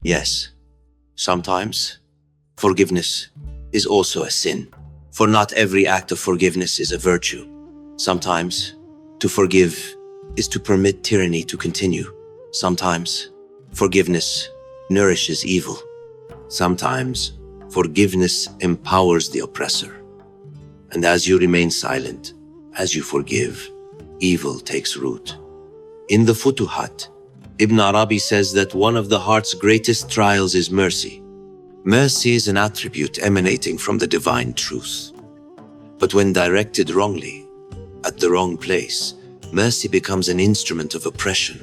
Yes, sometimes forgiveness is also a sin, for not every act of forgiveness is a virtue. Sometimes to forgive is to permit tyranny to continue. Sometimes forgiveness nourishes evil. Sometimes forgiveness empowers the oppressor. And as you remain silent, as you forgive, evil takes root. In the Futuhat, Ibn Arabi says that one of the heart's greatest trials is mercy. Mercy is an attribute emanating from the divine truth. But when directed wrongly, at the wrong place, mercy becomes an instrument of oppression.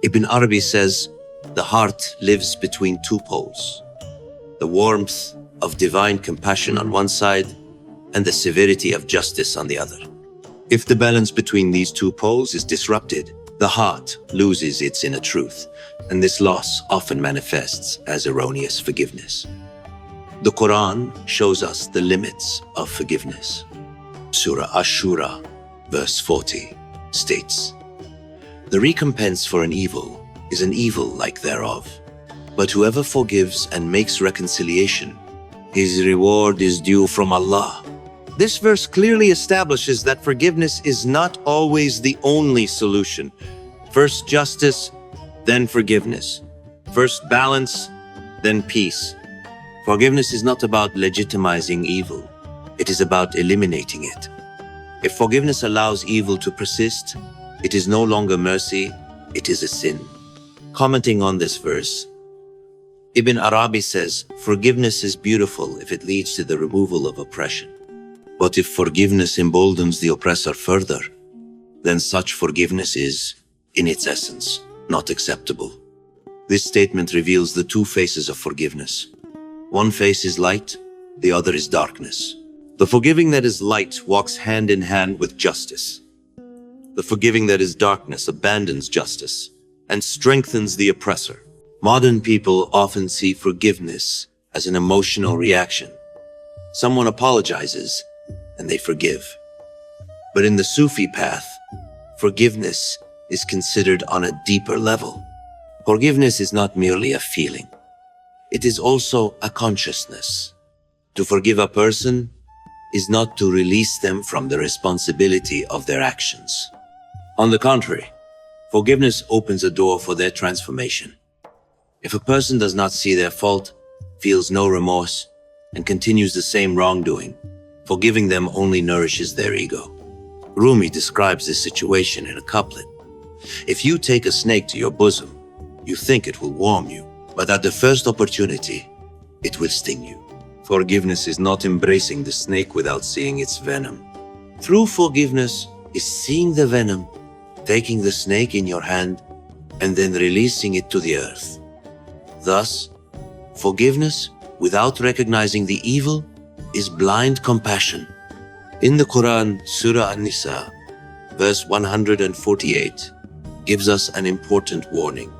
Ibn Arabi says, the heart lives between two poles, the warmth of divine compassion on one side and the severity of justice on the other. If the balance between these two poles is disrupted, the heart loses its inner truth, and this loss often manifests as erroneous forgiveness. The Quran shows us the limits of forgiveness. Surah Ash-Shura, verse 40, states, "The recompense for an evil is an evil like thereof, but whoever forgives and makes reconciliation, his reward is due from Allah." This verse clearly establishes that forgiveness is not always the only solution. First justice, then forgiveness. First balance, then peace. Forgiveness is not about legitimizing evil. It is about eliminating it. If forgiveness allows evil to persist, it is no longer mercy, it is a sin. Commenting on this verse, Ibn Arabi says, forgiveness is beautiful if it leads to the removal of oppression. But if forgiveness emboldens the oppressor further, then such forgiveness is, in its essence, not acceptable. This statement reveals the two faces of forgiveness. One face is light, the other is darkness. The forgiving that is light walks hand in hand with justice. The forgiving that is darkness abandons justice and strengthens the oppressor. Modern people often see forgiveness as an emotional reaction. Someone apologizes and they forgive. But in the Sufi path, forgiveness is considered on a deeper level. Forgiveness is not merely a feeling. It is also a consciousness. To forgive a person is not to release them from the responsibility of their actions. On the contrary, forgiveness opens a door for their transformation. If a person does not see their fault, feels no remorse, and continues the same wrongdoing, forgiving them only nourishes their ego. Rumi describes this situation in a couplet. If you take a snake to your bosom, you think it will warm you, but at the first opportunity, it will sting you. Forgiveness is not embracing the snake without seeing its venom. True forgiveness is seeing the venom, taking the snake in your hand, and then releasing it to the earth. Thus, forgiveness without recognizing the evil is blind compassion. In the Quran, Surah An-Nisa, verse 148, gives us an important warning.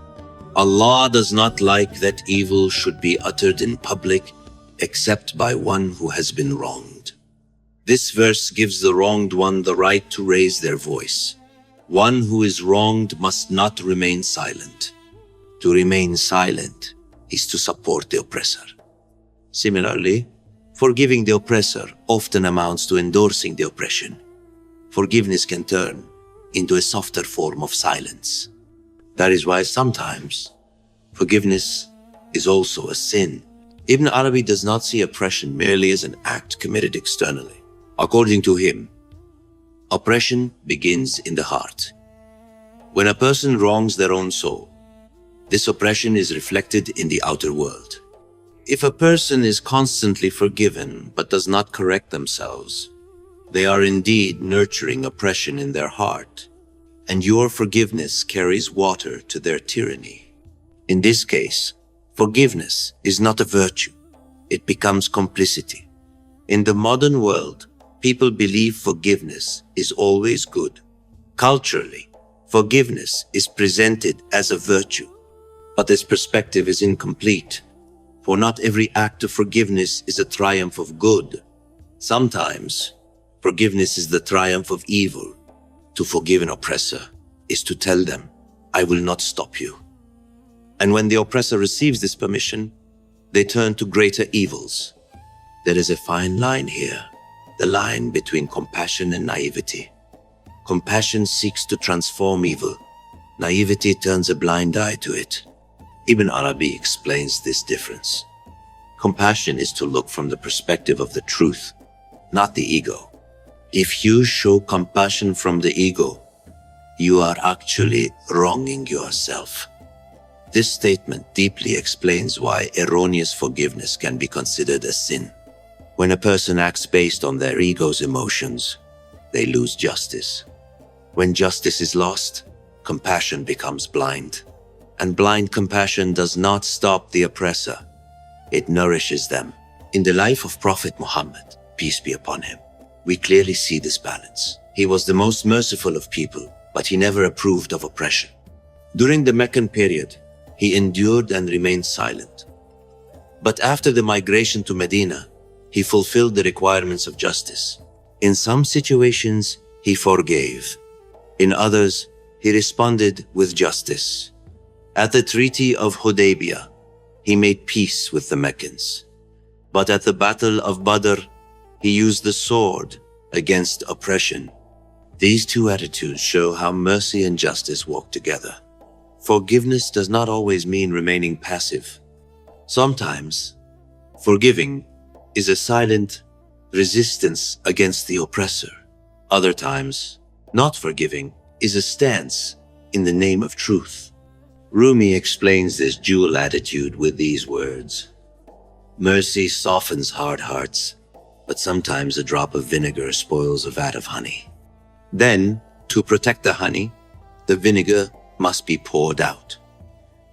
Allah does not like that evil should be uttered in public except by one who has been wronged. This verse gives the wronged one the right to raise their voice. One who is wronged must not remain silent. To remain silent is to support the oppressor. Similarly, forgiving the oppressor often amounts to endorsing the oppression. Forgiveness can turn into a softer form of silence. That is why sometimes forgiveness is also a sin. Ibn Arabi does not see oppression merely as an act committed externally. According to him, oppression begins in the heart. When a person wrongs their own soul, this oppression is reflected in the outer world. If a person is constantly forgiven but does not correct themselves, they are indeed nurturing oppression in their heart, and your forgiveness carries water to their tyranny. In this case, forgiveness is not a virtue, it becomes complicity. In the modern world, people believe forgiveness is always good. Culturally, forgiveness is presented as a virtue, but this perspective is incomplete, for not every act of forgiveness is a triumph of good. Sometimes, forgiveness is the triumph of evil. To forgive an oppressor is to tell them, I will not stop you. And when the oppressor receives this permission, they turn to greater evils. There is a fine line here, the line between compassion and naivety. Compassion seeks to transform evil. Naivety turns a blind eye to it. Ibn Arabi explains this difference. Compassion is to look from the perspective of the truth, not the ego. If you show compassion from the ego, you are actually wronging yourself. This statement deeply explains why erroneous forgiveness can be considered a sin. When a person acts based on their ego's emotions, they lose justice. When justice is lost, compassion becomes blind. And blind compassion does not stop the oppressor. It nourishes them. In the life of Prophet Muhammad, peace be upon him, we clearly see this balance. He was the most merciful of people, but he never approved of oppression. During the Meccan period, he endured and remained silent. But after the migration to Medina, he fulfilled the requirements of justice. In some situations, he forgave. In others, he responded with justice. At the Treaty of Hudaybiyah, he made peace with the Meccans. But at the Battle of Badr, he used the sword against oppression. These two attitudes show how mercy and justice walk together. Forgiveness does not always mean remaining passive. Sometimes, forgiving is a silent resistance against the oppressor. Other times, not forgiving is a stance in the name of truth. Rumi explains this dual attitude with these words: mercy softens hard hearts, but sometimes a drop of vinegar spoils a vat of honey. Then, to protect the honey, the vinegar must be poured out.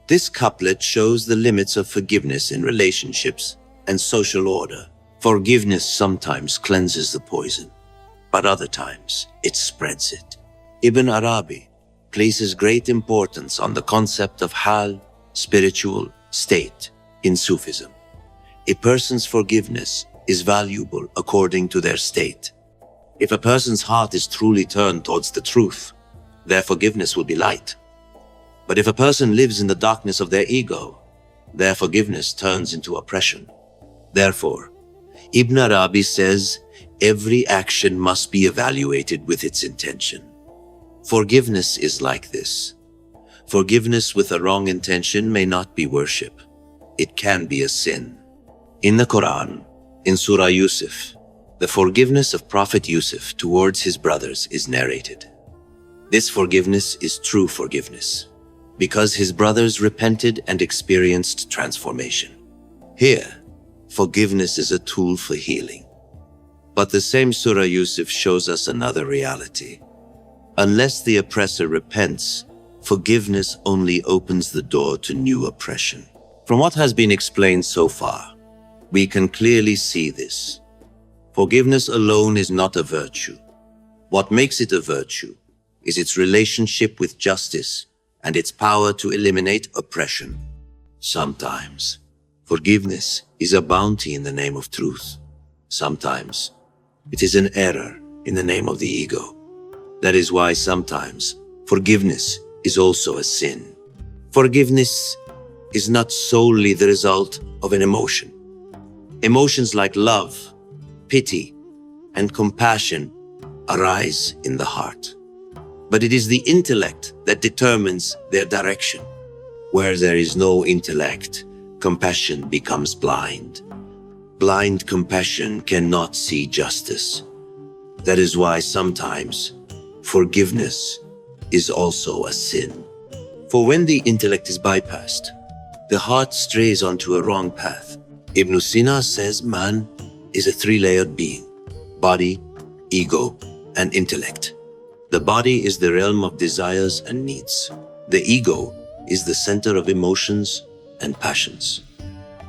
This couplet shows the limits of forgiveness in relationships and social order. Forgiveness sometimes cleanses the poison, but other times it spreads it. Ibn Arabi places great importance on the concept of hal, spiritual state, in Sufism. A person's forgiveness is valuable according to their state. If a person's heart is truly turned towards the truth, their forgiveness will be light. But if a person lives in the darkness of their ego, their forgiveness turns into oppression. Therefore, Ibn Arabi says every action must be evaluated with its intention. Forgiveness is like this. Forgiveness with a wrong intention may not be worship. It can be a sin. In the Quran, in Surah Yusuf, the forgiveness of Prophet Yusuf towards his brothers is narrated. This forgiveness is true forgiveness, because his brothers repented and experienced transformation. Here, forgiveness is a tool for healing. But the same Surah Yusuf shows us another reality. Unless the oppressor repents, forgiveness only opens the door to new oppression. From what has been explained so far, we can clearly see this. Forgiveness alone is not a virtue. What makes it a virtue is its relationship with justice and its power to eliminate oppression. Sometimes, forgiveness is a bounty in the name of truth. Sometimes, it is an error in the name of the ego. That is why sometimes forgiveness is also a sin. Forgiveness is not solely the result of an emotion. Emotions like love, pity, and compassion arise in the heart. But it is the intellect that determines their direction. Where there is no intellect, compassion becomes blind. Blind compassion cannot see justice. That is why sometimes forgiveness is also a sin. For when the intellect is bypassed, the heart strays onto a wrong path. Ibn Sina says man is a three-layered being: body, ego, and intellect. The body is the realm of desires and needs. The ego is the center of emotions and passions.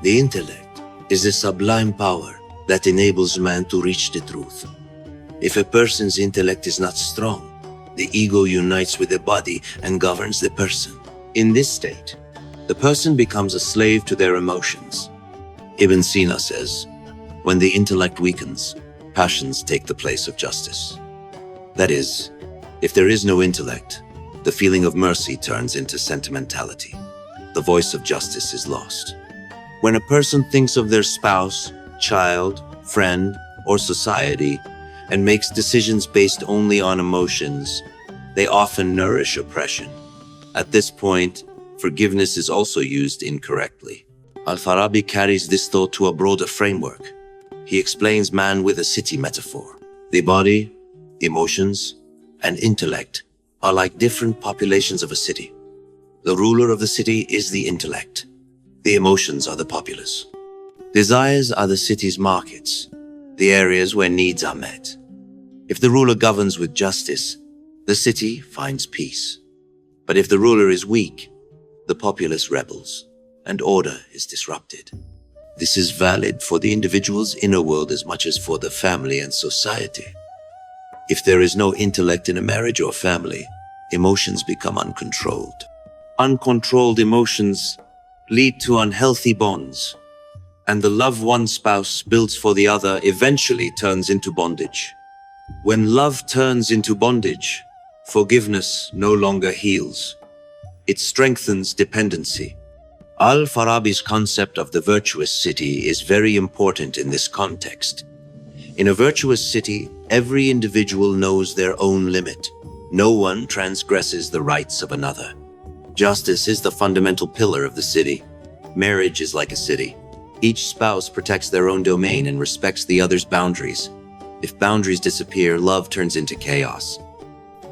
The intellect is the sublime power that enables man to reach the truth. If a person's intellect is not strong, the ego unites with the body and governs the person. In this state, the person becomes a slave to their emotions. Ibn Sina says, when the intellect weakens, passions take the place of justice. That is, if there is no intellect, the feeling of mercy turns into sentimentality. the voice of justice is lost. When a person thinks of their spouse, child, friend, or society, and makes decisions based only on emotions, they often nourish oppression. At this point, forgiveness is also used incorrectly. Farabi carries this thought to a broader framework. He explains man with a city metaphor. The body, emotions, and intellect are like different populations of a city. The ruler of the city is the intellect. The emotions are the populace. Desires are the city's markets, the areas where needs are met. If the ruler governs with justice, the city finds peace. But if the ruler is weak, the populace rebels, and order is disrupted. This is valid for the individual's inner world as much as for the family and society. If there is no intellect in a marriage or family, emotions become uncontrolled. Uncontrolled emotions lead to unhealthy bonds, and the love one spouse builds for the other eventually turns into bondage. When love turns into bondage, forgiveness no longer heals. It strengthens dependency. Al-Farabi's concept of the virtuous city is very important in this context. In a virtuous city, every individual knows their own limit. No one transgresses the rights of another. Justice is the fundamental pillar of the city. Marriage is like a city. Each spouse protects their own domain and respects the other's boundaries. If boundaries disappear, love turns into chaos.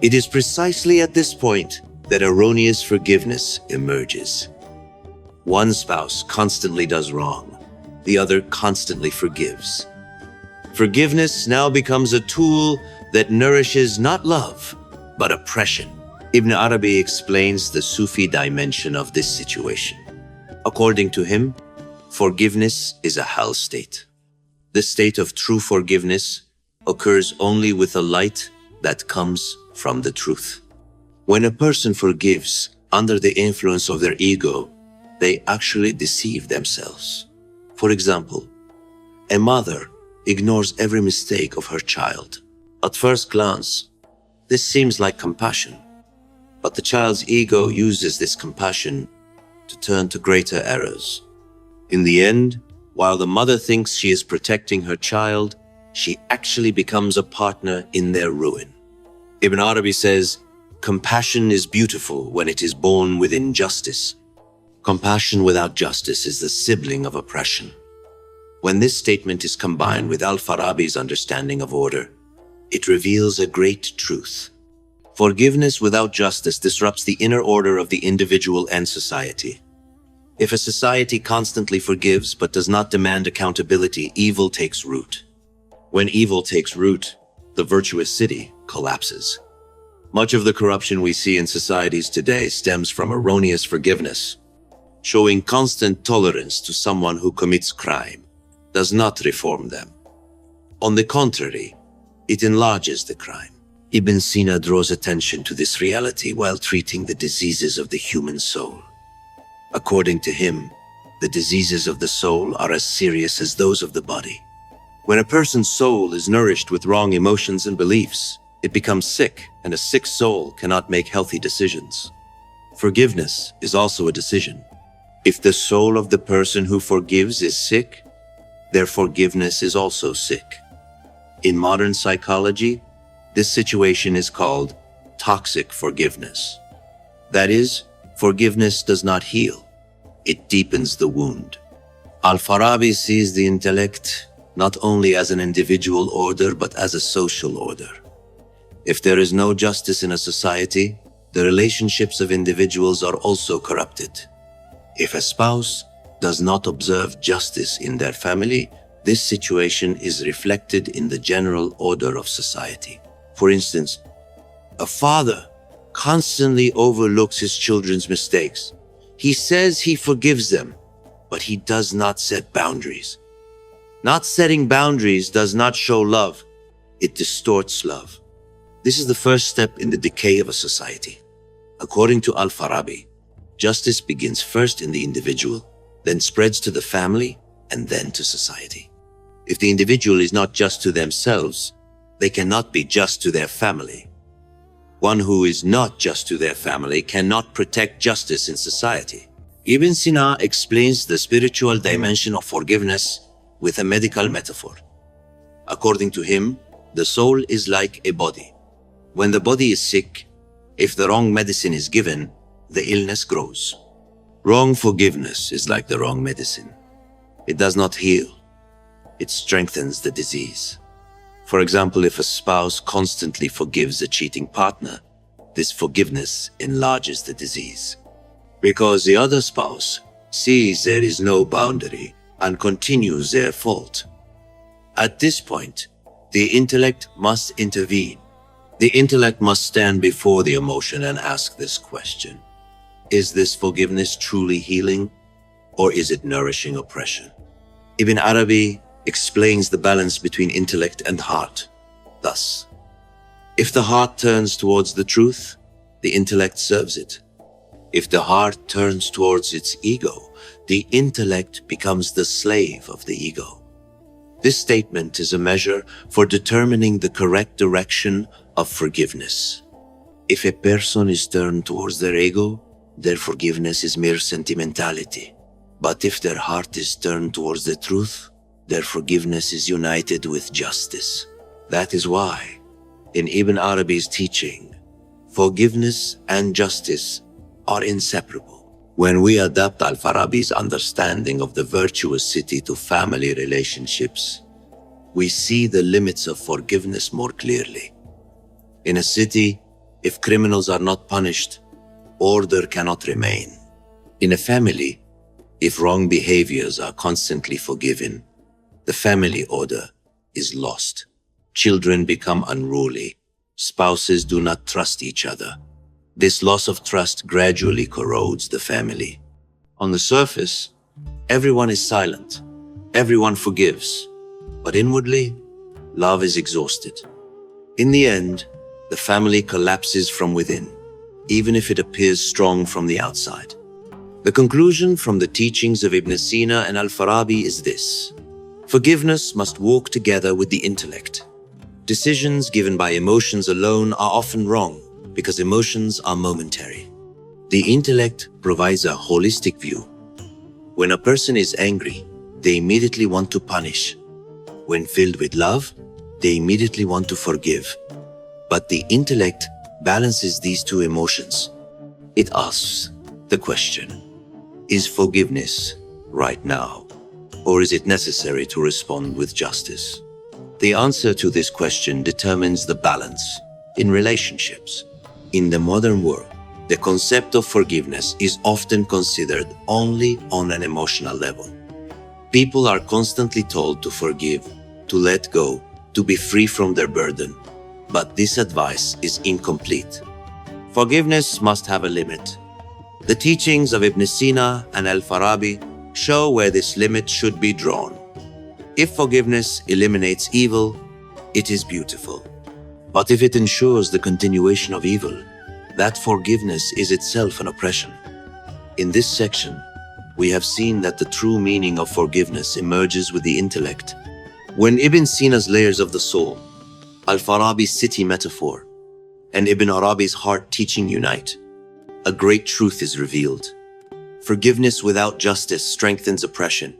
It is precisely at this point that erroneous forgiveness emerges. One spouse constantly does wrong. The other constantly forgives. Forgiveness now becomes a tool that nourishes not love, but oppression. Ibn Arabi explains the Sufi dimension of this situation. According to him, forgiveness is a hal state. The state of true forgiveness occurs only with a light that comes from the truth. When a person forgives under the influence of their ego, they actually deceive themselves. For example, a mother ignores every mistake of her child. At first glance, this seems like compassion, but the child's ego uses this compassion to turn to greater errors. In the end, while the mother thinks she is protecting her child, she actually becomes a partner in their ruin. Ibn Arabi says, compassion is beautiful when it is born with injustice. Compassion without justice is the sibling of oppression. When this statement is combined with Al-Farabi's understanding of order, it reveals a great truth. Forgiveness without justice disrupts the inner order of the individual and society. If a society constantly forgives but does not demand accountability, evil takes root. When evil takes root, the virtuous city collapses. Much of the corruption we see in societies today stems from erroneous forgiveness. Showing constant tolerance to someone who commits crime does not reform them. On the contrary, it enlarges the crime. Ibn Sina draws attention to this reality while treating the diseases of the human soul. According to him, the diseases of the soul are as serious as those of the body. When a person's soul is nourished with wrong emotions and beliefs, it becomes sick, and a sick soul cannot make healthy decisions. Forgiveness is also a decision. If the soul of the person who forgives is sick, their forgiveness is also sick. In modern psychology, this situation is called toxic forgiveness. That is, forgiveness does not heal. It deepens the wound. Al-Farabi sees the intellect not only as an individual order, but as a social order. If there is no justice in a society, the relationships of individuals are also corrupted. If a spouse does not observe justice in their family, this situation is reflected in the general order of society. For instance, a father constantly overlooks his children's mistakes. He says he forgives them, but he does not set boundaries. Not setting boundaries does not show love. It distorts love. This is the first step in the decay of a society. According to Al-Farabi, justice begins first in the individual, then spreads to the family, and then to society. If the individual is not just to themselves, they cannot be just to their family. One who is not just to their family cannot protect justice in society. Ibn Sina explains the spiritual dimension of forgiveness with a medical metaphor. According to him, the soul is like a body. When the body is sick, if the wrong medicine is given, the illness grows. Wrong forgiveness is like the wrong medicine. It does not heal. It strengthens the disease. For example, if a spouse constantly forgives a cheating partner, this forgiveness enlarges the disease. Because the other spouse sees there is no boundary and continues their fault. At this point, the intellect must intervene. The intellect must stand before the emotion and ask this question: is this forgiveness truly healing, or is it nourishing oppression? Ibn Arabi explains the balance between intellect and heart. Thus, if the heart turns towards the truth, the intellect serves it. If the heart turns towards its ego, the intellect becomes the slave of the ego. This statement is a measure for determining the correct direction of forgiveness. If a person is turned towards their ego, their forgiveness is mere sentimentality. But if their heart is turned towards the truth, their forgiveness is united with justice. That is why, in Ibn Arabi's teaching, forgiveness and justice are inseparable. When we adapt Farabi's understanding of the virtuous city to family relationships, we see the limits of forgiveness more clearly. In a city, if criminals are not punished, order cannot remain. In a family, if wrong behaviors are constantly forgiven, the family order is lost. Children become unruly. Spouses do not trust each other. This loss of trust gradually corrodes the family. On the surface, everyone is silent. Everyone forgives. But inwardly, love is exhausted. In the end, the family collapses from within, even if it appears strong from the outside. The conclusion from the teachings of Ibn Sina and Farabi is this: forgiveness must walk together with the intellect. Decisions given by emotions alone are often wrong because emotions are momentary. The intellect provides a holistic view. When a person is angry, they immediately want to punish. When filled with love, they immediately want to forgive. But the intellect balances these two emotions. It asks the question: is forgiveness right now, or is it necessary to respond with justice? The answer to this question determines the balance in relationships. In the modern world, the concept of forgiveness is often considered only on an emotional level. People are constantly told to forgive, to let go, to be free from their burden. But this advice is incomplete. Forgiveness must have a limit. The teachings of Ibn Sina and Farabi show where this limit should be drawn. If forgiveness eliminates evil, it is beautiful. But if it ensures the continuation of evil, that forgiveness is itself an oppression. In this section, we have seen that the true meaning of forgiveness emerges with the intellect. When Ibn Sina's layers of the soul, Farabi's city metaphor, and Ibn Arabi's heart teaching unite, a great truth is revealed. Forgiveness without justice strengthens oppression.